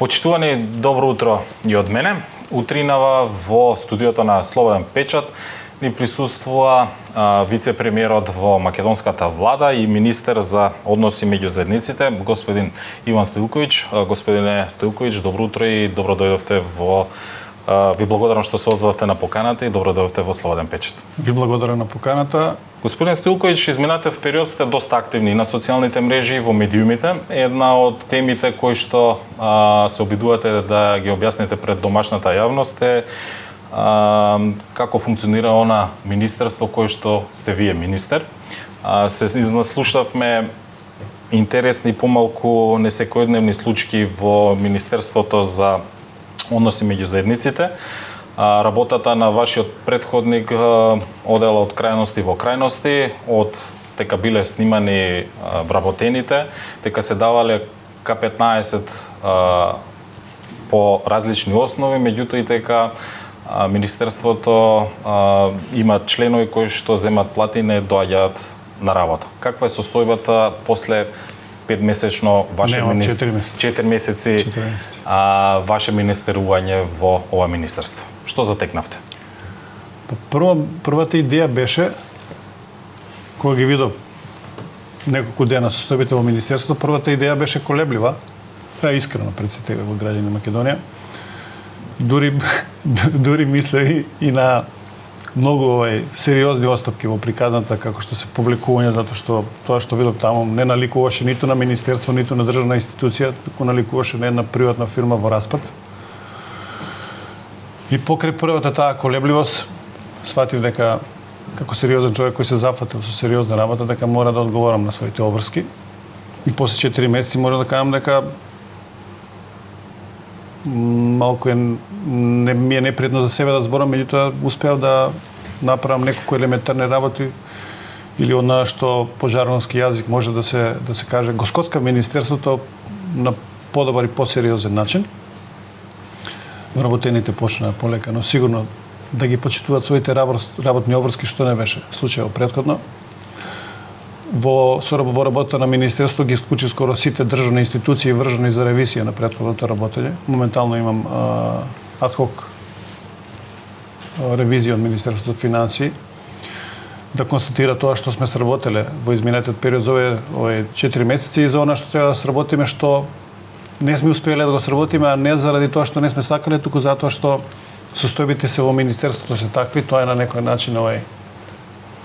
Почитувани, добро утро и од мене. Утринава во студиото на Слободен печат ни присуствува вице-премиерот во македонската влада и министер за односи меѓу заедниците, господин Иван Стоилковиќ. Господине Стоилковиќ, добро утро и добро дојдовте во ви благодарам што се одзовавте на поканата и добро дојдовте во Слободен печат. Ви благодарам на поканата. Господин Стоилковиќ, изминатиот период сте доста активни на социјалните мрежи и во медиумите. Една од темите кои што се обидувате да ги објасните пред домашната јавност е како функционира она министерство кој што сте вие министер. Се изнаслушавме интересни помалку несекојдневни случаи во Министерството за односи меѓу заедниците. Работата на вашиот предходник одела од крајности во крајности, од дека биле снимани вработените, дека се давале К-15 по различни основи, меѓутоа и дека Министерството има членови кои што земат плати и не доаѓаат на работа. Каква е состојбата после 5-месечно ваше 4 месеци ваше министерување во ова министерство? Што затекнавте? Првата идеја беше, кога ги видов неколку дена состојбите во министерството, првата идеја беше колеблива, искрено пред сите во граѓани на Македонија. Дури мислеви и на многу сериозни отстапки во приказната како што се публикување, затоа што тоа што видов таму не наликуваше ниту на министерство, ниту на државна институција, туку наликуваше на една приватна фирма во распад. И покрај првата таа колебливост, сватив дека како сериозен човек кој се зафатил со сериозна работа, дека мора да одговорам на своите обврски. И после 4 месеци можам да кажам дека малку ми е непријатно за себе да зборам, меѓутоа успеав да направам неколку елементарни работи или она што по жаргонски јазик може да се каже го скоцка министерството на подобар и посериозен начин. Вработените почнаа полека, но сигурно да ги почитуваат своите работни обврски, што не беше случајот претходно. Во работата на Министерството ги исклучи скоро сите државни институции вржани за ревизија на претходното работење. Моментално имам адхок ревизија од Министерството за финансии да констатира тоа што сме сработеле во изминатиот период за овие 4 месеци и за она што треба да сработиме, што не сме успеле да го сработиме, а не заради тоа што не сме сакале, туку затоа што состојбите се во Министерството се такви, тоа е на некој начин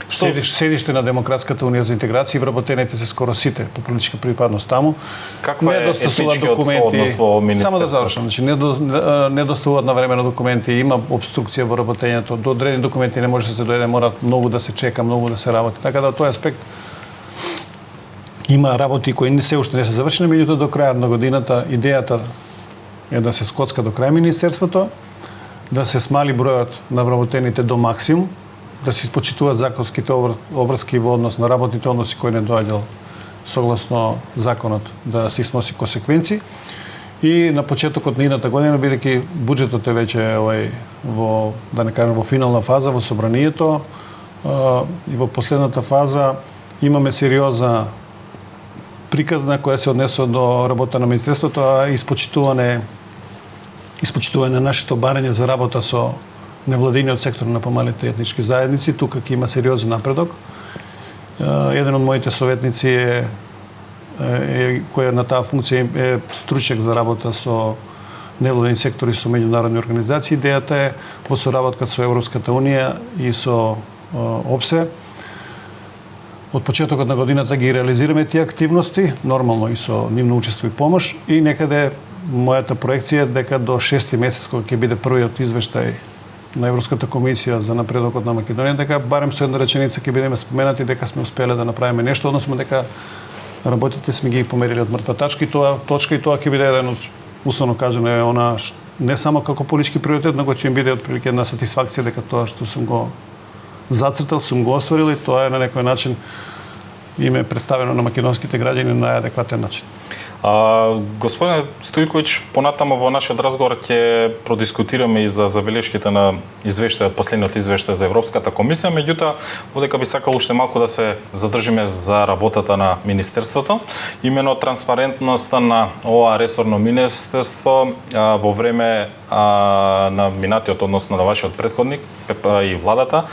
седиште на Демократската унија за интеграција и вработените се скоро сите по политичка припадност таму. Каква е етичкиот однос во Министерството? Само да завршам, значи не доставуваат на време на документи, има обструкција во работењето, до одредени документи не може да се дојде, мора многу да се чека, многу да се работи. Така да тој аспект има работи кои се уште не се завршени, меѓутоа до крајот на годината идејата е да се скоцка до крај Министерството, да се смали бројот на вработените до максимум, да се испочитуваат законските обврски во однос на работните односи кои не доаѓал согласно законот да се сноси консеквенци. И на почетокот на идната година, бидејќи буџетот е веќе во, да не кажем, во финална фаза во собранието и во последната фаза имаме сериозна приказна која се однесува до работа на Министерството, а испочитување на нашето барање за работа со невладиниот сектор на помалите етнички заедници. Тука ќе има сериозен напредок. Еден од моите советници кој на таа функција е стручнjak за работа со невладини сектори, со меѓународни организации. Идејата е во соработка со Европската унија и со ОПСЕ од почетокот на годината ги реализираме тие активности, нормално и со нивно учество и помош, и некаде мојата проекција е дека до 6 месец, кога ќе биде првиот извештај на Европската комисија за напредокот на Македонија, дека барем со една реченица ќе бидеме споменати дека сме успеле да направиме нешто, односно дека работите сме ги померили од мртва точка и тоа ќе биде еден од, условно кажано, е она не само како политички приоритет, но ќе им биде отприлike една сатисфакција дека тоа што сум го зацртал, сум го остварил и тоа е на некој начин им е представено на македонските граѓани на најадекватен начин. Господине Стојковиќ, понатамо во нашиот разговор ќе продискутираме и за забелешките на извештајот, последниот извештај за Европската комисија, меѓутоа, одека би сакал уште малку да се задржиме за работата на Министерството. Имено транспарентноста на ова ресорно министерство во време на минатиот, односно на вашиот претходник и владата,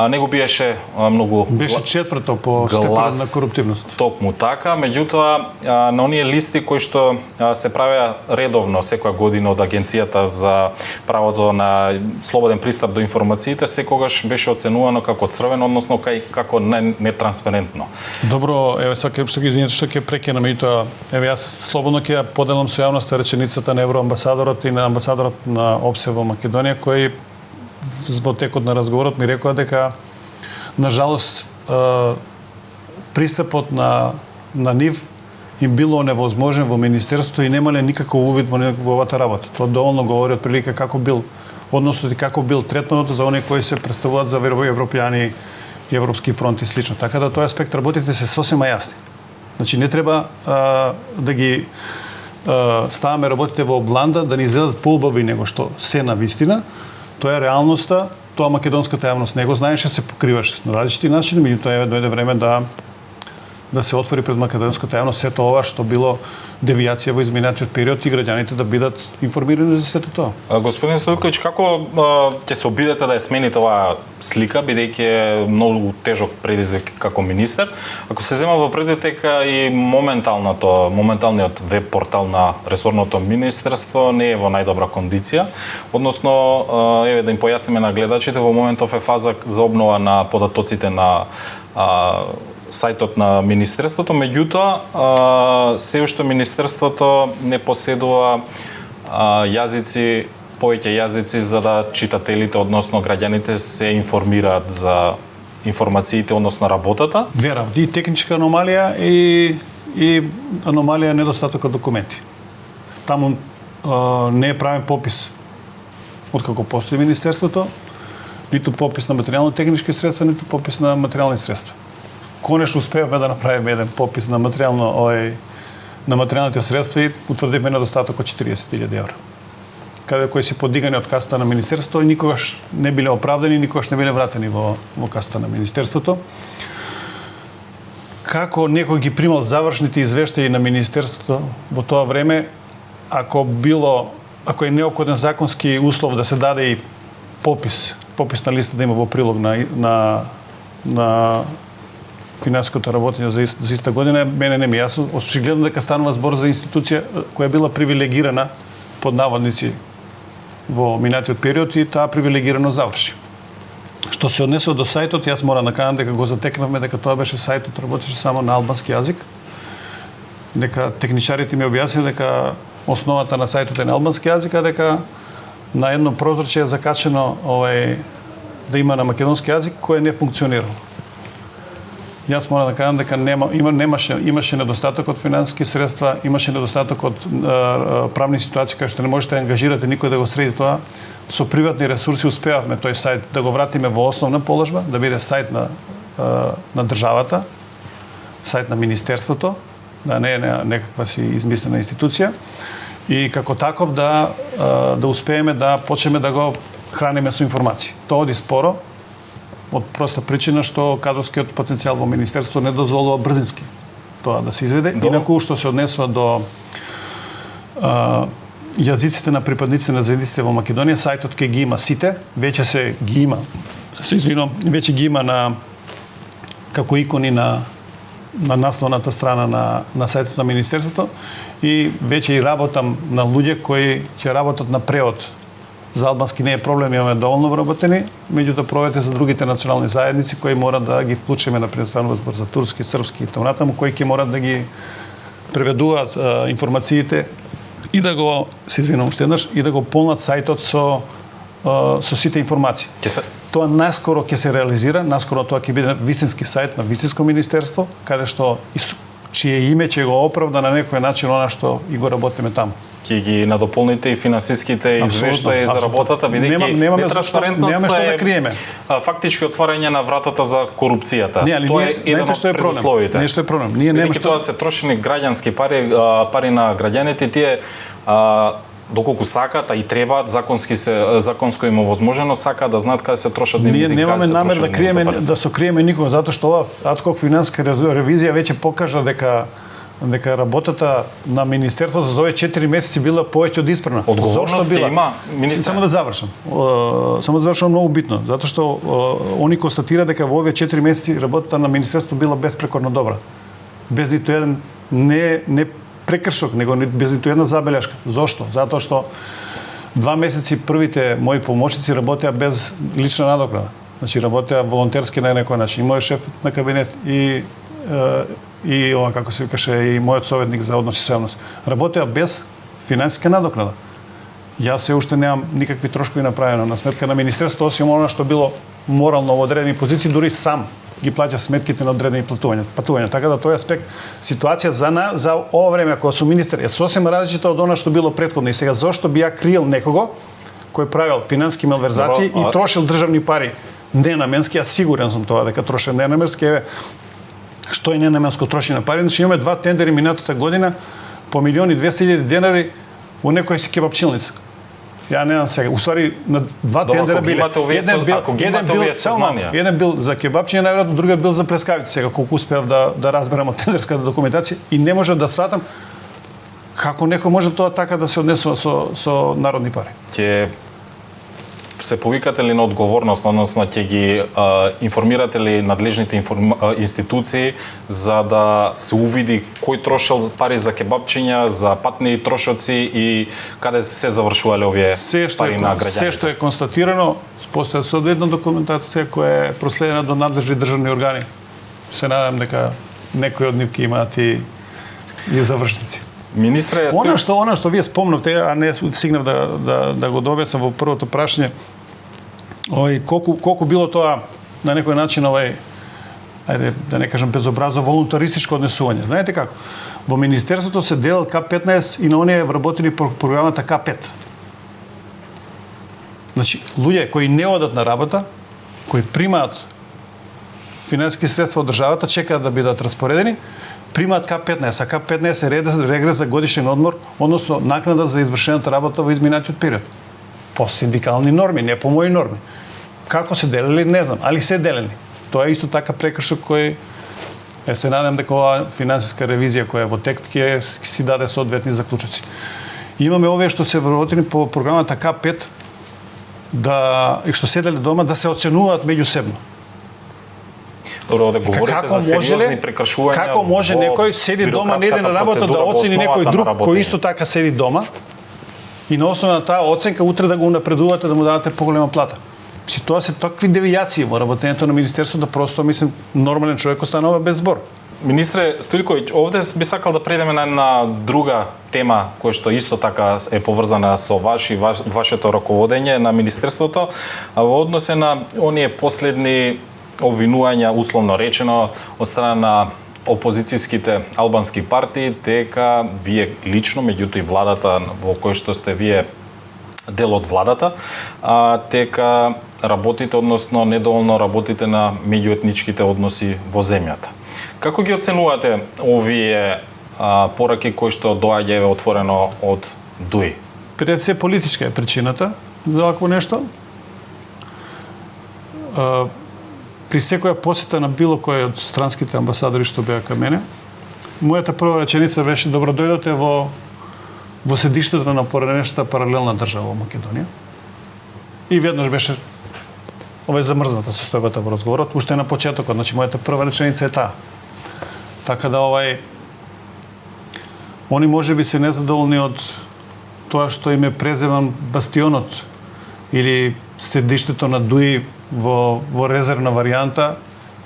не го биеше многу... Беше четврто по степен на коруптивност. Токму така, меѓутоа на оние листи кои што се правеа редовно секоја година од Агенцијата за правото на слободен пристап до информациите, секогаш беше оценувано како црвено, односно како нетранспарентно. Добро, еве сакам што ги извинете што ќе прекинам, меѓутоа еве јас слободно ќе ја поделам со јавноста реченицата на евроамбасадорот и на амбасадорот на ОПСЕ во Македонија, кој во текот на разговорот ми рекоа дека на жалост пристапот на нив им било невозможен во министерството и немале никаков увид во овата работа. Тоа доволно говори од прилика како бил односно како бил третманот за оние кои се представуваат за европјани и Европски фронт и слично. Така да тој аспект работите се сосема јасни. Значи не треба да ги ставаме работите во обланда да ни изгледат поубави него што се на вистина. Тоа е реалноста, тоа македонската јавност не го знаеше, се покриваше на различити начини, меѓутоа дојде време да се отвори пред македонската јавност сето ова што било девијација во изминатиот период и граѓаните да бидат информирани за сето тоа. Господин Стојковиќ, како ќе се обидете да ја смените оваа слика, бидејќи е многу тежок предизвик како министер? Ако се зема во предвид дека и моменталниот веб портал на ресорното министерство не е во најдобра кондиција, односно еве да им појасниме на гледачите, во моментов е фаза за обнова на податоците на сајтот на Министерството, меѓутоа се уште Министерството не поседува повеќе јазици за да читателите, односно граѓаните се информираат за информациите, односно работата. Две работи, и техничка аномалија и аномалија недостаток од документи. Таму не е правен попис откако постои Министерството, ниту попис на материјално-технички средства, ниту попис на материјални средства. Конечно успеавме да направиме еден попис на материјалните средства и утврдивме недостаток од 40.000 евра. Кои се подигани од касата на Министерството и никогаш не биле оправдани, никогаш не биле вратени во касата на Министерството. Како некој ги примал завршните извештаи на Министерството во тоа време, ако е неопходен законски услов да се даде и пописна листа да има во прилог на финансиското работење за иста година, мене не ми јасно. Очигледно дека станува збор за институција која била привилегирана под наводници во минатиот период и таа привилегирано заврши. Што се однесува до сајтот, јас морам да кажам дека го затекнавме дека тоа беше сајтот работеше само на албански јазик. Дека техничарите ми објаснија дека основата на сајтот е на албански јазик, а дека на едно прозрачје е закачено да има на македонски јазик кој не функционирало. Јас морам да кажам дека имаше недостаток од финансиски средства, имаше недостаток од правни ситуации кај што не можете да ангажирате никој да го среди тоа. Со приватни ресурси успеавме тој сајт да го вратиме во основна положба, да биде сајт на државата, сајт на Министерството, да не е некаква си измислена институција. И како таков да успееме да почнеме да го храниме со информации. Тоа оди споро, од проста причина што кадровскиот потенцијал во Министерството не дозволува брзински тоа да се изведе. Инаку што се однесува до јазиците на припадниците на заедниците во Македонија, сајтот ќе ги има сите, веќе ги има како икони на насловната страна на сајтот на Министерството и веќе и работам на луѓе кои ќе работат на превод. За албански не е проблем, имаме доволно вработени, меѓутоа проверете за другите национални заедници кои мора да ги вклучиме, например, станува збор за турски, српски и таму, кои ќе морат да ги преведуваат информациите и да го, се извинувам уште еднаш, и да го полнат сајтот со сите информации. Тоа наскоро ќе се реализира, наскоро тоа ќе биде вистински сајт на вистинско министерство, каде што чие име ќе го оправда на некој начин она што и го работиме таму. ќе ги надополните и финансиските извештаи за работата, бидејќи нетранспарентност што да криеме. Фактички отварање на вратата за корупцијата. Тоа е еден од предусловите. Нешто е проблем. Ние нема што тоа се трошени граѓански пари, пари на граѓаните, тие доколку сакаат, а и требаат, законско им овозможено, сакаат да знаат каде се трошат нивните пари. Ние немаме намер да криеме, да сокриеме никого, затоа што ова адхок финансиска ревизија веќе покажа дека работата на Министерството за овие 4 месеци била повеќе од исправна. Одговорност има министер. Само да завршам многу битно, затоа што они констатира дека во овие 4 месеци работата на Министерството била безпрекорно добра. Без ниту еден не прекршок, него без ниту една забелешка. Зошто? Затоа што 2 месеци првите мои помошници работеа без лична надокнада. Значи работеа волонтерски на некој начин. И мојот шеф на кабинет и ова како се викаше и мојот советник за односи со јавност работеа без финансиска надокнада. Јас се уште немам никакви трошкови направено на сметка на Министерството, осим она што било морално во одредени позиции, дури сам ги плаќа сметките на одредени патувања. Така да тој аспект ситуација за ова време кога сум министер е сосем различита од она што било претходно. И сега зошто би ја криел некого кој правел финански малверзации и трошил државни пари ненаменски, а сигурен сум тоа дека трошел ненаменски. Што е ненаменско трошење на пари? Значи имаме 2 тендери минатата година по 1.200.000 денари у некој си кебапчилница. Ја не знам сега. Уствари на 2 тендера биле. Еден бил за кебапчиња, најверојатно другиот бил за плескавици. Сега колку успеав да разберам од тендерската документација и не може да сватам како некој може тоа така да се однесува со народни пари. Ќе се повикате ли на одговорност, односно ќе ги информирате ли надлежните институции за да се увиди кој трошел пари за кебапчиња, за патни трошоци и каде се завршувале овие пари на граѓаните? Се што е констатирано, постоја соодветна документација која е проследена до надлежни државни органи. Се надам дека некои од нив ќе имаат и завршници. Министре, она што вие спомнавте, а не стигнав да го добесам во првото прашање, колку било тоа на некој начин ајде да не кажам безобразно волунтаристичко однесување. Знаете како? Во Министерството се делал К15 и на оние вработени програмата К5. Значи, луѓе кои не одат на работа, кои примаат финансиски средства од државата, чекаат да бидат распоредени, примаат К15, а К15 е регрес за годишен одмор, односно накнада за извршената работа во изминатиот период. По синдикални норми, не по мои норми. Како се делели, не знам, али се делени. Тоа е исто така прекршок кој се надам дека оваа финансиска ревизија која е во тек ќе си даде соодветни заклучоци. Имаме овие што се вработени по програмата К5 и што седеле дома да се оценуваат меѓусебно. Добро, да говорите за сериозни прекршувања. Како може некој седи дома, не иде на работа, да оцени некој друг кој исто така седи дома и на основа на таа оценка утре да го унапредувате, да му дадете поголема плата. Тоа се такви девијации во работењето на Министерството, да просто, мислим, нормален човек останува без збор. Министре Стојковиќ, овде би сакал да предеме на една друга тема која што исто така е поврзана со вашето раководење на Министерството, во односе на оние последни обвинувања, условно речено, од страна на опозицијските албански партии, дека вие лично, меѓуто и владата во кој што сте вие дел од владата, дека работите, односно недоволно работите на меѓуетничките односи во земјата. Како ги оценувате овие пораки кои што доаѓа отворено од ДУИ? Пред се политичка е причината за вакво нешто. При секоја посета на било кој од странските амбасадори што беа кај мене, мојата прва реченица беше: добро дојдете во седиштето на поранешната паралелна држава во Македонија. И веднаш беше замрзната состојбата во разговорот, уште на почетокот, значи мојата прва реченица е таа. Така да они можеби се незадоволни од тоа што им е преземан бастионот или седиштето на ДУИ во резервна варијанта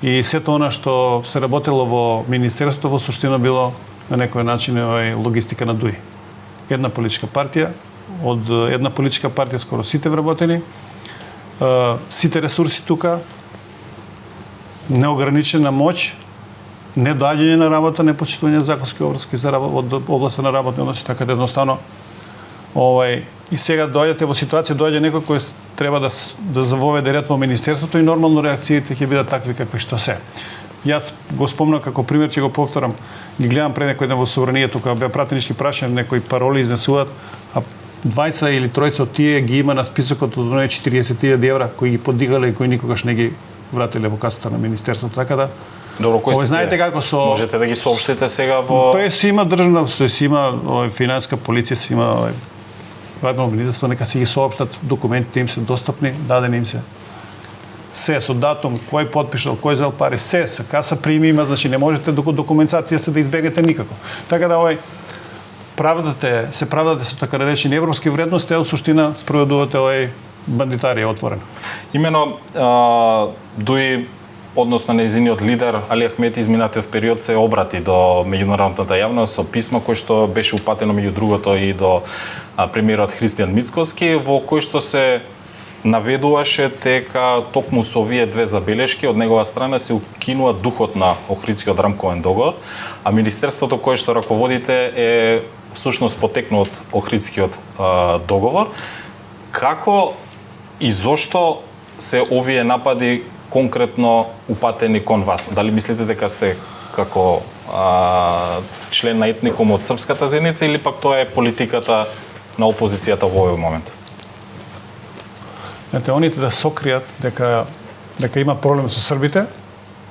и сето она што се работело во Министерството во суштина било на некој начин логистика на ДУИ. Една политичка партија, од една политичка партија скоро сите вработени, сите ресурси тука, неограничена моќ, недоаѓање на работа, непочитување законски обврски од областа на работни односи, така да едноставно И сега доаѓате во ситуација, доаѓа некој кој треба да завоведе ред во министерството и нормално реакциите ќе бидат такви какви што се. Јас го спомнам како пример, ќе го повторам. Ги гледам пред некој ден во собрание, тука беа пратенички прашања, некои пароли изнесуваат, а двајца или тројца од тие ги има на списокот од 40.000 евра кои ги подигале и кои никогаш не ги вратиле во касата на министерството, така да. Добро, кои се знаете како со можете да ги соопштите сега во си има државна, си има финансиска полиција, си има главно министерство, нека си ги соопштат, документите им се достапни, дадени им се. Се со датум, кој потпишал, кој зел пари, се каса прими има, значи не можете документација се да избегнете никако. Така да се правдате со така наречени европски вредности, а во суштина спроведувате бандитарија отворено. Имено Дуи, односно нејзиниот лидер Али Ахмети изминатиот период се обрати до меѓународната јавност со писма кој што беше упатено меѓу другото и до премиерот Христијан Мицкоски, во кој што се наведуваше дека токму со овие две забелешки од негова страна се укинува духот на Охридскиот рамковен договор, а министерството кое што раководите е всушност потекнало од Охридскиот договор. Како и зошто се овие напади конкретно упатени кон вас? Дали мислите дека сте како член на етникум од српската заедница или пак тоа е политиката на опозицијата во овој момент? Оните да сокријат дека има проблем со србите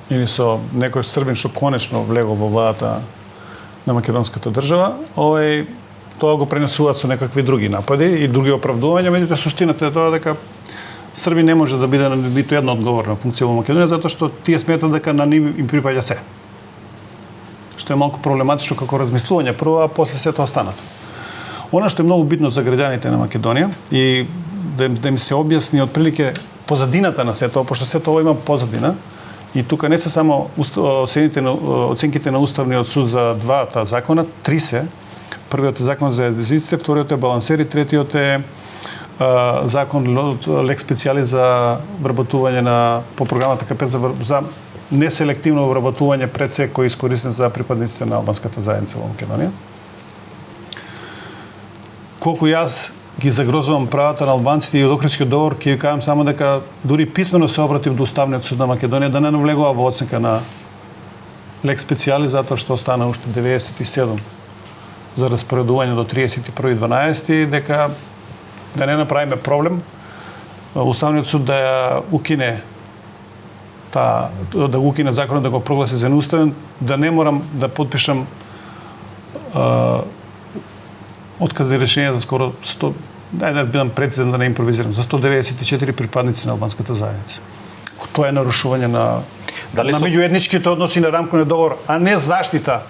или со некој србин што конечно влегол во владата на македонската држава, тоа го пренесуваат со некакви други напади и други оправдувања, меѓутоа суштината е тоа дека Срби не може да биде на ниту една одговорна функција во Македонија затоа што тие сметат дека на нив им припаѓа се. Што е малку проблематично како размислување прво, а после сето останато. Она што е многу битно за граѓаните на Македонија и да ми се објасни отприлике позадината на сето, пошто сето ова има позадина, и тука не се само оценките на Уставниот суд за двата закона, три се. Првиот е закон за езиците, вториот е балансер и третиот е закон лек специјали за вработување по програмата КП за неселективно вработување пред се кои искористен за припадниците на албанската заедница во Македонија. Колку јас ги загрозувам правата на албанците и од Охридскиот договор, ќе ви кажам само дека дури писмено се обратив до Уставниот суд на Македонија да не навлегува во оценка на лек специјали затоа што остана уште 97 за распоредување до 31.12 дека да не направиме проблем, Уставниот суд да ја укине да го укине законот, да го прогласи за неуставен, да не морам да потпишам отказни решенија за скоро 100, да бидам прецизен да не импровизирам, за 194 припадници на албанската заедница. Тоа е нарушување на меѓуетничките односи на рамковниот договор, а не заштита.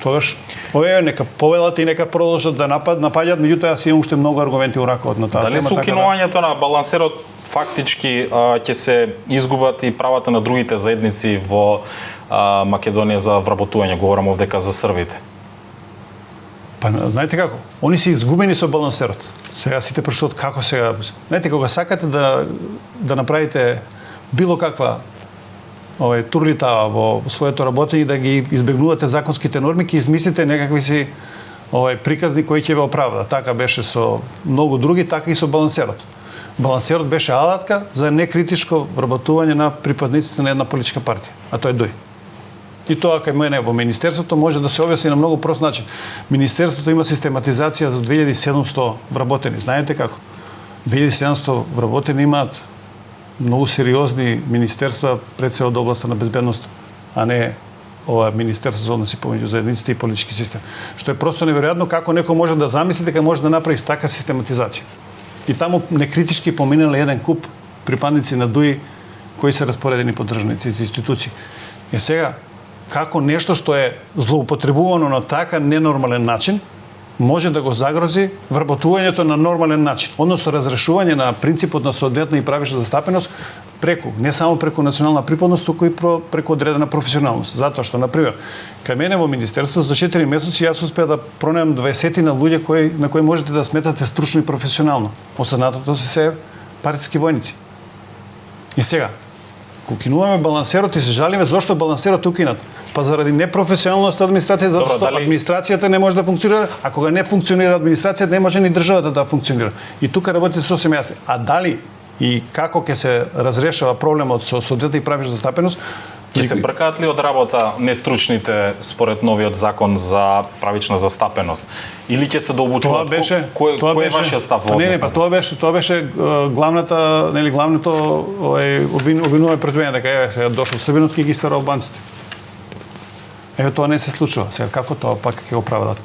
Тогаш овие нека повелат и нека продолжат да напаѓаат, меѓутоа јас имам уште многу аргументи во ракот на таа тема. Дали со укинувањето на балансерот фактички ќе се изгубат и правата на другите заедници во Македонија за вработување, говорам овдека за србите? Па знаете како? Они се изгубени со балансерот. Сега сите прашуваат како сега. Знаете, кога сакате да направите било каква турлитава во своето работење и да ги избегнувате законските норми, ќе измислите некакви си приказни кои ќе ве оправдат. Така беше со многу други, така и со балансерот. Балансерот беше алатка за некритичко вработување на припадниците на една политичка партија, а тоа е Дуј. И тоа кај мене во министерството може да се објасни на многу прост начин. Министерството има систематизација за 2700 вработени. Знаете како? 2700 вработени имаат многу сериозни министерства пред се од областа на безбедност, а не ова Министерство за односи помеѓу заедниците и политички систем. Што е просто неверојатно како некој може да замисли дека може да направи така систематизација. И таму некритички поминале еден куп припадници на Дуи кои се распоредени по државните институции. Е сега, како нешто што е злоупотребувано на така ненормален начин, може да го загрози вработувањето на нормален начин, односно разрешување на принципот на соодветна и правишна застапеност не само преку национална припадност, туку и преку одредена професионалност. Затоа што, например, кај мене во министерството за 4 месеци јас успеа да пронајдам 20 на луѓе на кои можете да сметате стручно и професионално. Останатото се партиски војници. И сега, Укинуваме балансерот и се жалиме зошто балансерот е укинат. Па заради непрофесионалност на администрацијата, затоа што администрацијата не може да функционира, а кога не функционира администрацијата, не може ни државата да функционира. И тука работите сосем јасни. А дали и како ќе се разрешава проблемот со соодветната и правиш застапеност? Ќе се бркаат ли од работа нестручните според новиот закон за правична застапеност? Или ќе се дообучуваат? Кој е вашиот став во Не, па тоа беше главното обвинување претворење дека сега дошол Srbin од ќе ги стара албанците. Еве тоа не се случува. Сега како тоа пак ќе го прават?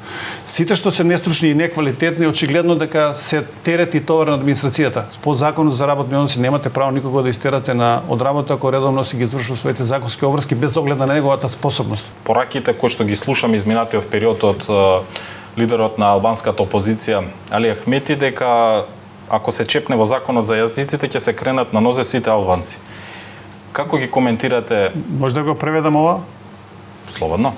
Сите што се нестручни и неквалитетни, очигледно дека се терет и товар на администрацијата. Според законот за работни односи немате право никого да истерате од работа ако редовно си ги извршува своите законски обврски без оглед на неговата способност. Пораките кои што ги слушам изминатиот период од лидерот на албанската опозиција Али Ахмети дека ако се чепне во законот за јазиците ќе се кренат на нозе сите албанци. Како ги коментирате? Може да го преведам ова? Слободно.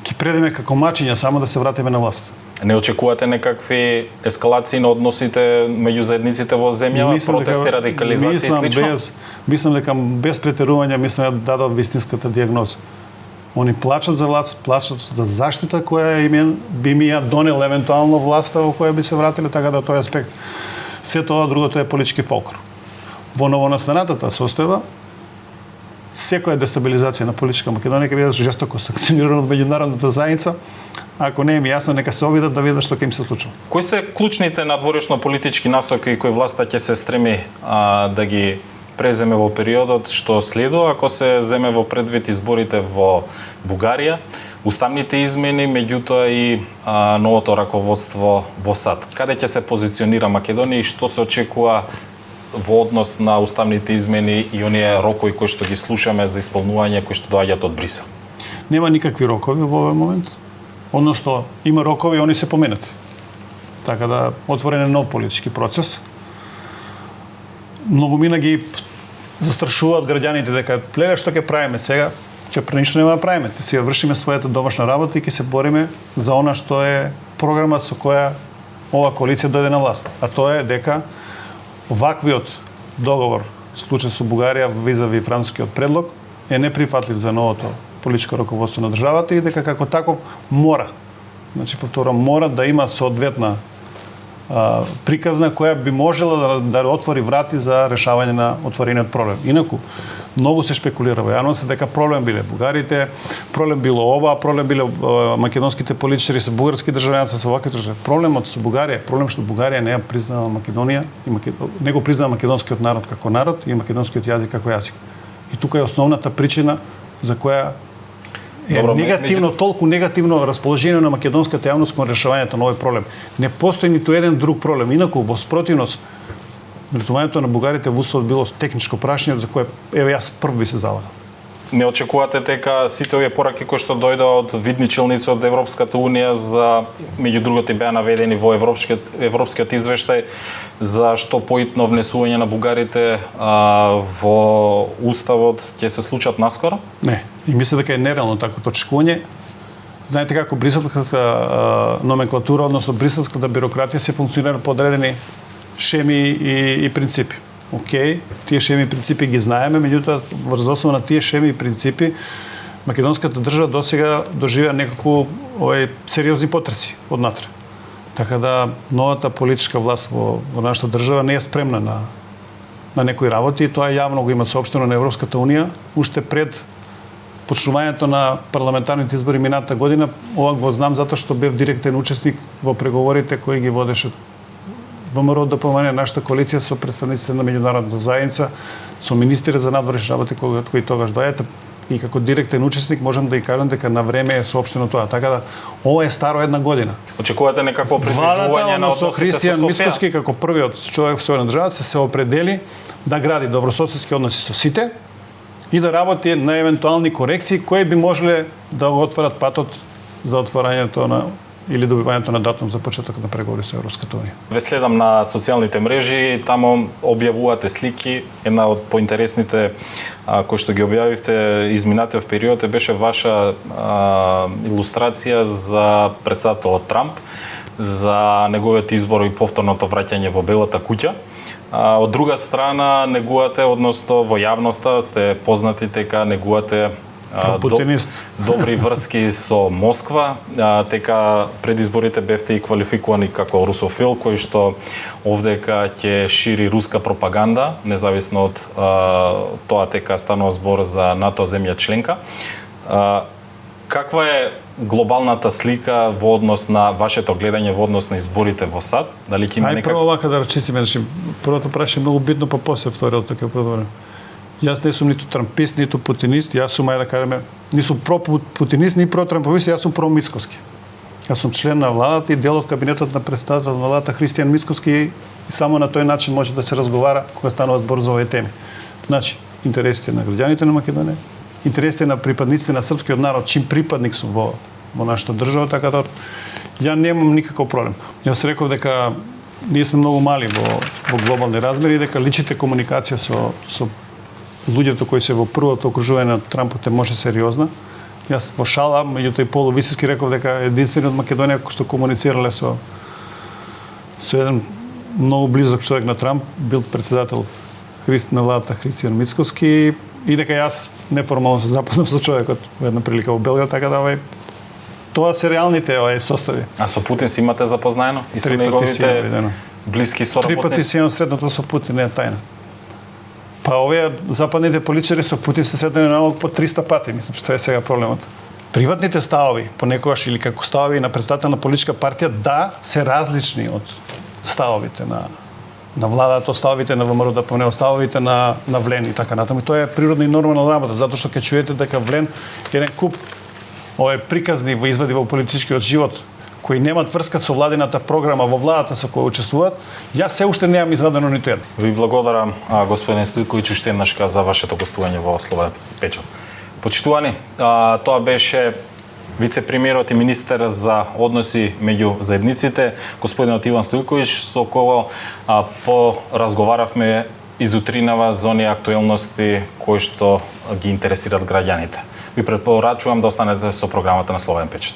Ќе предеме како мачиња само да се вратиме на власт. Не очекувате некакви ескалации на односите меѓу заедниците во земјава, протести, радикализација и слично? Мислам дека без претерување ја дадов вистинската дијагноза. Они плачат за власт, плачат за заштита која би ми ја донел евентуално власта во која би се вратиле, така да тој аспект. Се тоа другото е политички фолклор. Во новонастанатата состојба секоја дестабилизација на политичка Македонија ќе биде жестоко санкционирана од меѓународната заедница. Ако не им јасно, нека се обидат да видат што ќе им се случува. Кои се клучните надворешно политички насоки кои власта ќе се стреми да ги преземе во периодот што следува, ако се земе во предвид изборите во Бугарија, уставните измени, меѓутоа и новото раководство во САД? Каде ќе се позиционира Македонија и што се очекува во однос на уставните измени и оние рокови кои што ги слушаме за исполнување кои што доаѓаат од Брисел? Нема никакви рокови во овој момент. Односно, има рокови, они се поменати. Така да отворен е нов политички процес. Многумина ги застрашуваат граѓаните дека леле што ќе правиме сега, ќе ништо нема да правиме. Сега вршиме својата домашна работа и ќе се бориме за она што е програма со која ова коалиција дојде на власт. А тоа е дека ваквиот договор, случај со Бугарија визави францускиот предлог, е неприфатлив за новото политичко раководство на државата и дека како таков мора, значи повторам, мора да има соодветна приказна која би можела да отвори врати за решавање на отворениот проблем. Инаку, многу се шпекулира во јавноста дека проблем биле бугарите, проблем било ова, проблем биле македонските политичари се бугарски државјанци со вакви држави. Проблемот со Бугарија, проблем што Бугарија не ја признава Македонија и не го признава македонскиот народ како народ и македонскиот јазик како јазик. И тука е основната причина за која негативно, толку негативно расположение на македонската јавност кон решавањето на овој проблем. Не постои ниту еден друг проблем. Инаку, во спротивност, вратувањето на бугарите во уставот било техничко прашање за кое еве јас прв би се залагал. Не очекувате дека сите овие пораки кои што дојдоа од видни челници од Европската унија за меѓу другото беа наведени во европскиот извештај за што поитно внесување на бугарите во уставот ќе се случат наскоро? Не, и мислам дека е нереално таквото очекување. Знаете како бриселската номенклатура, односно бриселската бирократија се функционира по одредени шеми и принципи. Океј, тие шеми и принципи ги знаеме, меѓутоа врз основа на тие шеми и принципи македонската држава досега доживеа некако сериозни потреси однатре. Така да новата политичка власт во нашата држава не е спремна на некои работи и тоа јавно го има соопштено на Европската унија уште пред почнувањето на парламентарните избори минатата година. Ова го знам затоа што бев директен учесник во преговорите кои ги водеше ВМРО да помане нашата коалиција со представниците на меѓународната заедница, со министри за надворешни работи кои тогаш доаѓаат и како директен учесник можам да ја кажам дека на време е соопштено тоа. Така да ова е старо една година. Очекувате некакво приближување на односите со Христијан Мицкоски како првиот човек во државата се определи да гради добрососедски односи со сите и да работи на евентуални корекции кои би можеле да го отворат патот за отворањето на или добивањето на датум за почеток на преговори со Европската унија. Ве следам на социјалните мрежи, тамо објавувате слики. Една од поинтересните кои што ги објавивте изминатиот период беше ваша илустрација за председателот Трамп, за неговиот избор и повторното враќање во Белата куќа. Од друга страна, негувате, односно во јавноста сте познати дека негувате Путинист. добри врски со Москва, дека пред изборите бевте и квалификувани како русофил, кој што овдека ќе шири руска пропаганда, независно од тоа дека станува збор за НАТО земја членка. Каква е глобалната слика во однос на вашето гледање во однос на изборите во САД? Дали ќе има Прво вака да рачисиме, првото прашање е многу битно, па после вториот така продолжам. Јас не сум ниту трампист, ниту путинист, јас сум, ајде да кажеме, не сум про-путинист, ни про-трамповист, јас сум про-Мицковски. Јас сум член на владата и дел од кабинетот на председател на владата Христијан Мицковски и само на тој начин може да се разговара кога станува збор за овие теми. Значи, интересите на граѓаните на Македонија, интересите на припадниците на српскиот народ, чим припадник сум во нашата држава, така да ја немам никаков проблем. Јас реков дека ние сме многу мали во глобални размери и дека личните комуникација со луѓето кои се во првото окружување на Трампот може сериозна. Јас во шала, меѓутоа и полувистински реков дека единствениот Македонија кој што комуницирале со еден многу близок човек на Трамп бил председател на владата Христијан Мицковски и дека јас неформално се запознав со човекот во една прилика во Белград, така да тоа се реалните состави. А со Путин си имате запознаено? И со неговите блиски соработници? 3 пати си имам сретнато со Путин, не е тајна. Па овие западните политичари со Путин се сретнали најмалку по 300 пати, мислам што е сега проблемот. Приватните ставови, понекогаш или како ставови на представител на политичка партија, да, се различни од ставовите на владата, ставовите на ВМРО, да помнеме ставовите на Влен и така натаму. Тоа е природна и нормална работа, затоа што ќе чуете дека Влен е еден куп овие приказни во извади во политичкиот живот кои немаат врска со владината програма во владата со која учествуваат, јас се уште немам извадено ниту еден. Ви благодарам, господин Стојковиќ, уште еднашка за вашето гостување во Слободен печат. Почитувани, тоа беше вице-премиерот и министер за односи меѓу заедниците, господинот Иван Стојковиќ, со кого поразговаравме изутринава за оние актуелности кои што ги интересираат граѓаните. Ви препорачувам да останете со програмата на Слободен печат.